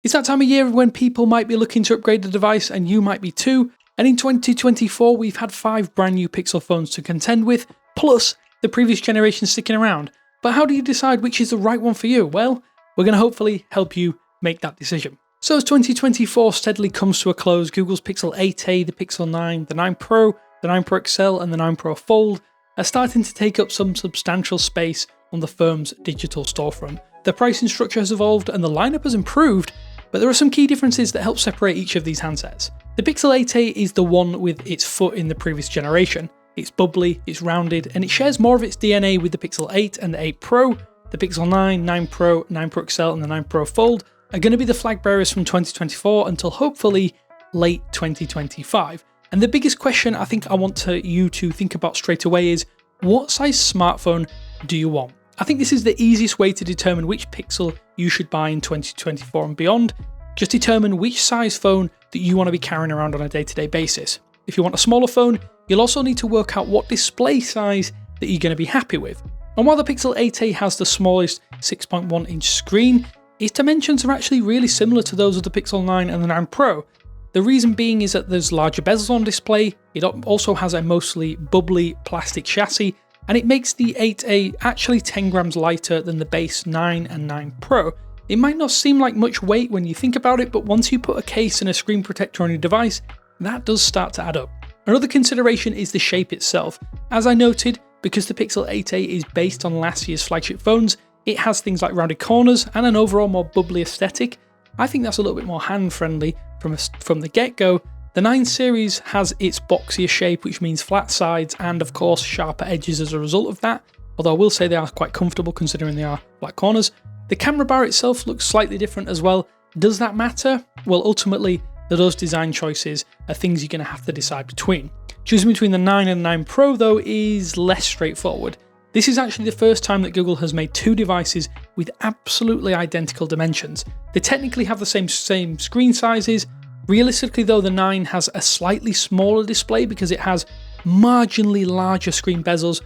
It's that time of year when people might be looking to upgrade the device, and you might be too. And in 2024, we've had 5 brand new Pixel phones to contend with, plus the previous generation sticking around. But how do you decide which is the right one for you? Well, we're going to hopefully help you make that decision. So as 2024 steadily comes to a close, Google's Pixel 8a, the Pixel 9, the 9 Pro, the 9 Pro XL and the 9 Pro Fold are starting to take up some substantial space on the firm's digital storefront. The pricing structure has evolved and the lineup has improved, but there are some key differences that help separate each of these handsets. The Pixel 8a is the one with its foot in the previous generation. It's bubbly, it's rounded, and it shares more of its DNA with the Pixel 8 and the 8 Pro. The Pixel 9, 9 Pro, 9 Pro XL and the 9 Pro Fold are going to be the flag bearers from 2024 until hopefully late 2025. And the biggest question I think I want you to think about straight away is, what size smartphone do you want? I think this is the easiest way to determine which Pixel you should buy in 2024 and beyond. Just determine which size phone that you want to be carrying around on a day-to-day basis. If you want a smaller phone, you'll also need to work out what display size that you're going to be happy with. And while the Pixel 8a has the smallest 6.1 inch screen, its dimensions are actually really similar to those of the Pixel 9 and the 9 Pro. The reason being is that there's larger bezels on display, it also has a mostly bubbly plastic chassis, and it makes the 8a actually 10 grams lighter than the base 9 and 9 Pro. It might not seem like much weight when you think about it, but once you put a case and a screen protector on your device, that does start to add up. Another consideration is the shape itself. As I noted, because the Pixel 8a is based on last year's flagship phones, it has things like rounded corners and an overall more bubbly aesthetic. I think that's a little bit more hand-friendly from the get-go. The 9 series has its boxier shape, which means flat sides and of course sharper edges as a result of that, although I will say they are quite comfortable considering they are flat corners. The camera bar itself looks slightly different as well. Does that matter? Well, ultimately, those design choices are things you're going to have to decide between. Choosing between the 9 and 9 Pro though is less straightforward. This is actually the first time that Google has made 2 devices with absolutely identical dimensions. They technically have the same screen sizes. Realistically though, the 9 has a slightly smaller display because it has marginally larger screen bezels,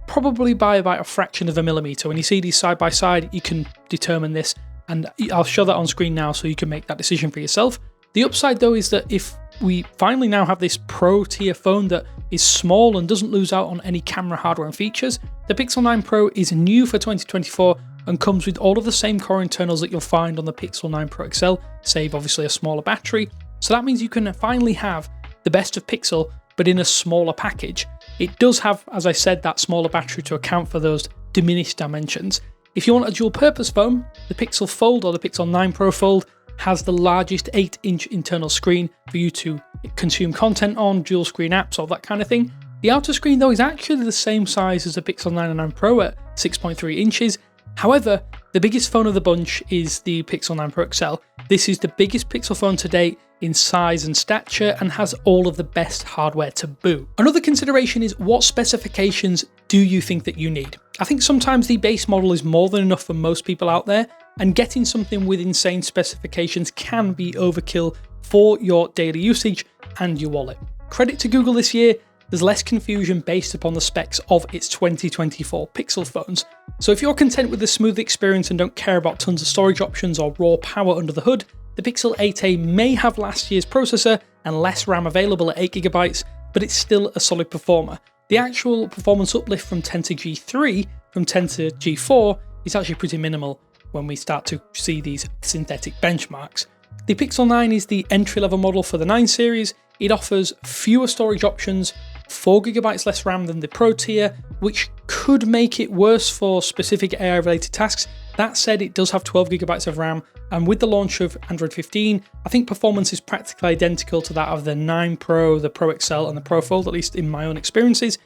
probably by about a fraction of a millimeter. When you see these side by side, you can determine this, and I'll show that on screen now so you can make that decision for yourself. The upside though is that if we finally now have this Pro tier phone that is small and doesn't lose out on any camera hardware and features, the Pixel 9 Pro is new for 2024 and comes with all of the same core internals that you'll find on the Pixel 9 Pro XL, save obviously a smaller battery. So that means you can finally have the best of Pixel, but in a smaller package. It does have, as I said, that smaller battery to account for those diminished dimensions. If you want a dual purpose phone, the Pixel Fold or the Pixel 9 Pro Fold has the largest 8-inch internal screen for you to consume content on, dual screen apps, all that kind of thing. The outer screen though is actually the same size as the Pixel 9 and 9 Pro at 6.3 inches. However, the biggest phone of the bunch is the Pixel 9 Pro XL. This is the biggest Pixel phone to date in size and stature and has all of the best hardware to boot. Another consideration is, what specifications do you think that you need? I think sometimes the base model is more than enough for most people out there, and getting something with insane specifications can be overkill for your daily usage and your wallet. Credit to Google this year, there's less confusion based upon the specs of its 2024 Pixel phones. So if you're content with a smooth experience and don't care about tons of storage options or raw power under the hood, the Pixel 8a may have last year's processor and less RAM available at 8GB, but it's still a solid performer. The actual performance uplift from 10 to G3 from 10 to G4 is actually pretty minimal when we start to see these synthetic benchmarks. The Pixel 9 is the entry-level model for the 9 series. It offers fewer storage options, 4GB less RAM than the Pro tier, which could make it worse for specific AI-related tasks. That said, it does have 12GB of RAM, and with the launch of Android 15, I think performance is practically identical to that of the 9 Pro, the Pro XL, and the Pro Fold, at least in my own experiences.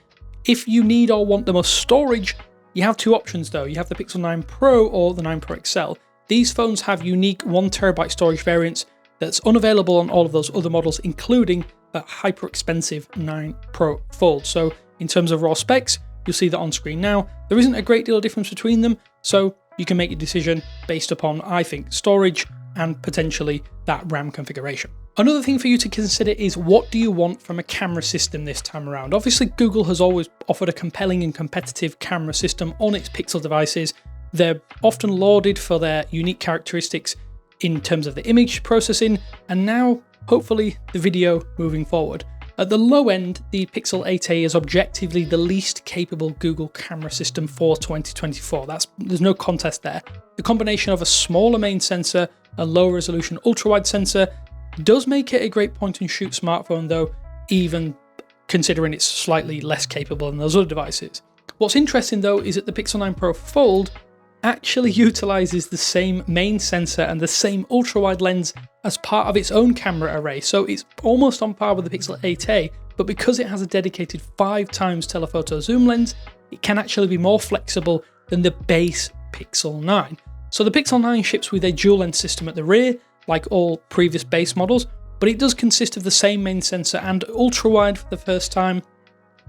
If you need or want the most storage, you have 2 options though. You have the Pixel 9 Pro or the 9 Pro XL. These phones have unique 1TB storage variants that's unavailable on all of those other models, including a hyper expensive 9 Pro Fold. So in terms of raw specs, you'll see that on screen now. There isn't a great deal of difference between them, so you can make your decision based upon, I think, storage and potentially that RAM configuration. Another thing for you to consider is, what do you want from a camera system this time around? Obviously, Google has always offered a compelling and competitive camera system on its Pixel devices. They're often lauded for their unique characteristics. in terms of the image processing, and now hopefully the video moving forward. At the low end, the Pixel 8a is objectively the least capable Google camera system for 2024. There's no contest there. The combination of a smaller main sensor, a low resolution ultra-wide sensor, does make it a great point and shoot smartphone though, even considering it's slightly less capable than those other devices. What's interesting though is that the Pixel 9 Pro Fold actually utilizes the same main sensor and the same ultra-wide lens as part of its own camera array, so it's almost on par with the Pixel 8a, but because it has a dedicated 5x telephoto zoom lens, it can actually be more flexible than the base Pixel 9. So the Pixel 9 ships with a dual lens system at the rear, like all previous base models, but it does consist of the same main sensor and ultra-wide for the first time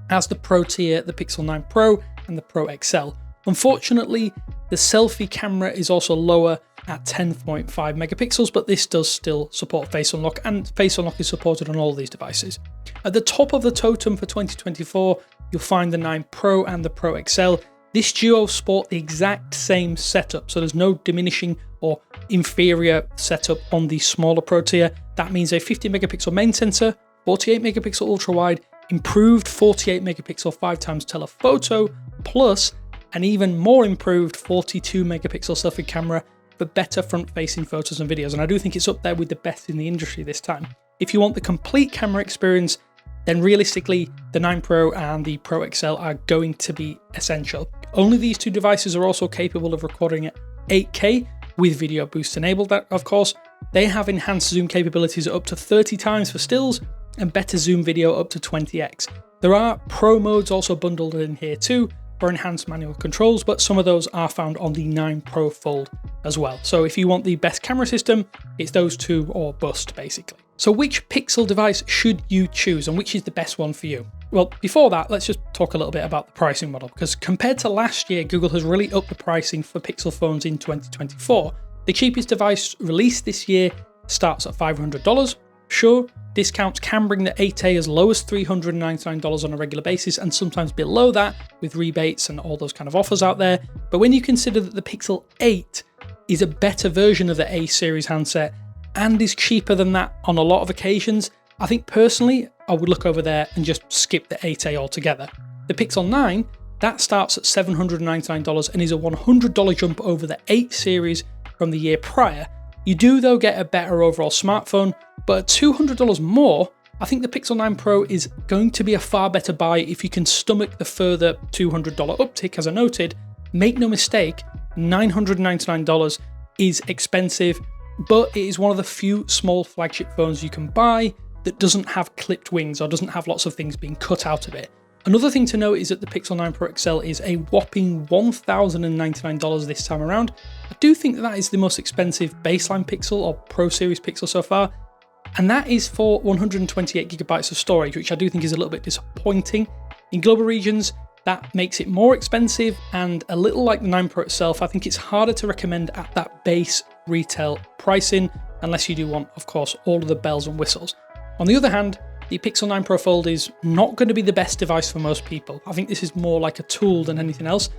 as the Pro tier, the Pixel 9 Pro and the Pro XL. Unfortunately, the selfie camera is also lower at 10.5 megapixels, but this does still support Face Unlock, and Face Unlock is supported on all these devices. At the top of the totem for 2024, you'll find the 9 Pro and the Pro XL. This duo sport the exact same setup, so there's no diminishing or inferior setup on the smaller Pro tier. That means a 50 megapixel main sensor, 48 megapixel ultra wide, improved 48 megapixel 5x telephoto, plus an even more improved 42 megapixel selfie camera for better front-facing photos and videos, and I do think it's up there with the best in the industry this time. If you want the complete camera experience, then realistically the 9 Pro and the Pro XL are going to be essential. Only these two devices are also capable of recording at 8K with video boost enabled, of course. They have enhanced zoom capabilities up to 30 times for stills and better zoom video up to 20x. There are Pro modes also bundled in here too, for enhanced manual controls, but some of those are found on the 9 Pro Fold as well. So if you want the best camera system, it's those two or bust basically. So which Pixel device should you choose and which is the best one for you? Well, before that, let's just talk a little bit about the pricing model, because compared to last year, Google has really upped the pricing for Pixel phones in 2024. The cheapest device released this year starts at $500. Sure, discounts can bring the 8A as low as $399 on a regular basis and sometimes below that with rebates and all those kind of offers out there. But when you consider that the Pixel 8 is a better version of the A series handset and is cheaper than that on a lot of occasions, I think personally I would look over there and just skip the 8A altogether. The Pixel 9, that starts at $799 and is a $100 jump over the 8 series from the year prior. You do though get a better overall smartphone, but at $200 more, I think the Pixel 9 Pro is going to be a far better buy if you can stomach the further $200 uptick, as I noted. Make no mistake, $999 is expensive, but it is one of the few small flagship phones you can buy that doesn't have clipped wings or doesn't have lots of things being cut out of it. Another thing to note is that the Pixel 9 Pro XL is a whopping $1,099 this time around. I do think that is the most expensive baseline Pixel or Pro Series Pixel so far, and that is for 128GB of storage, which I do think is a little bit disappointing. In global regions, that makes it more expensive, and a little like the 9 Pro itself, I think it's harder to recommend at that base retail pricing, unless you do want, of course, all of the bells and whistles. On the other hand, the Pixel 9 Pro Fold is not going to be the best device for most people. I think this is more like a tool than anything else.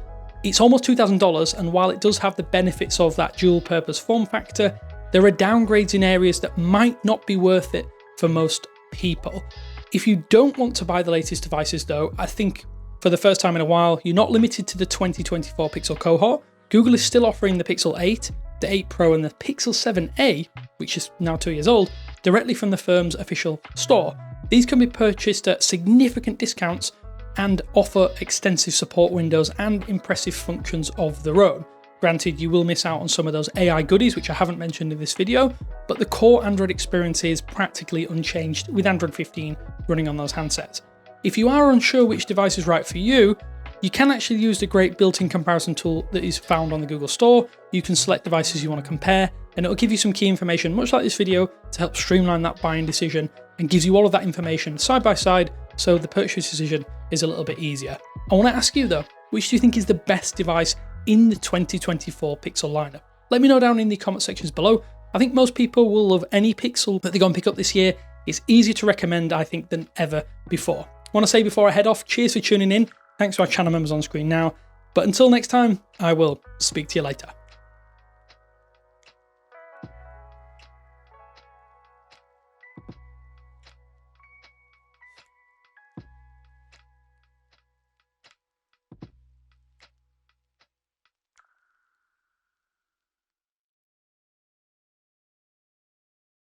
It's almost $2,000, and while it does have the benefits of that dual purpose form factor, there are downgrades in areas that might not be worth it for most people. If you don't want to buy the latest devices though, I think for the first time in a while, you're not limited to the 2024 Pixel cohort. Google is still offering the Pixel 8, the 8 Pro and the Pixel 7a, which is now 2 years old, directly from the firm's official store. These can be purchased at significant discounts and offer extensive support windows and impressive functions of their own. Granted, you will miss out on some of those AI goodies, which I haven't mentioned in this video, but the core Android experience is practically unchanged with Android 15 running on those handsets. If you are unsure which device is right for you, you can actually use the great built-in comparison tool that is found on the Google Store. You can select devices you want to compare, and it will give you some key information, much like this video, to help streamline that buying decision and gives you all of that information side by side, so the purchase decision is a little bit easier. I want to ask you though, which do you think is the best device in the 2024 Pixel lineup? Let me know down in the comment sections below. I think most people will love any Pixel that they go and pick up this year. It's easier to recommend, I think, than ever before. I want to say before I head off, cheers for tuning in. Thanks to our channel members on screen now. But until next time, I will speak to you later.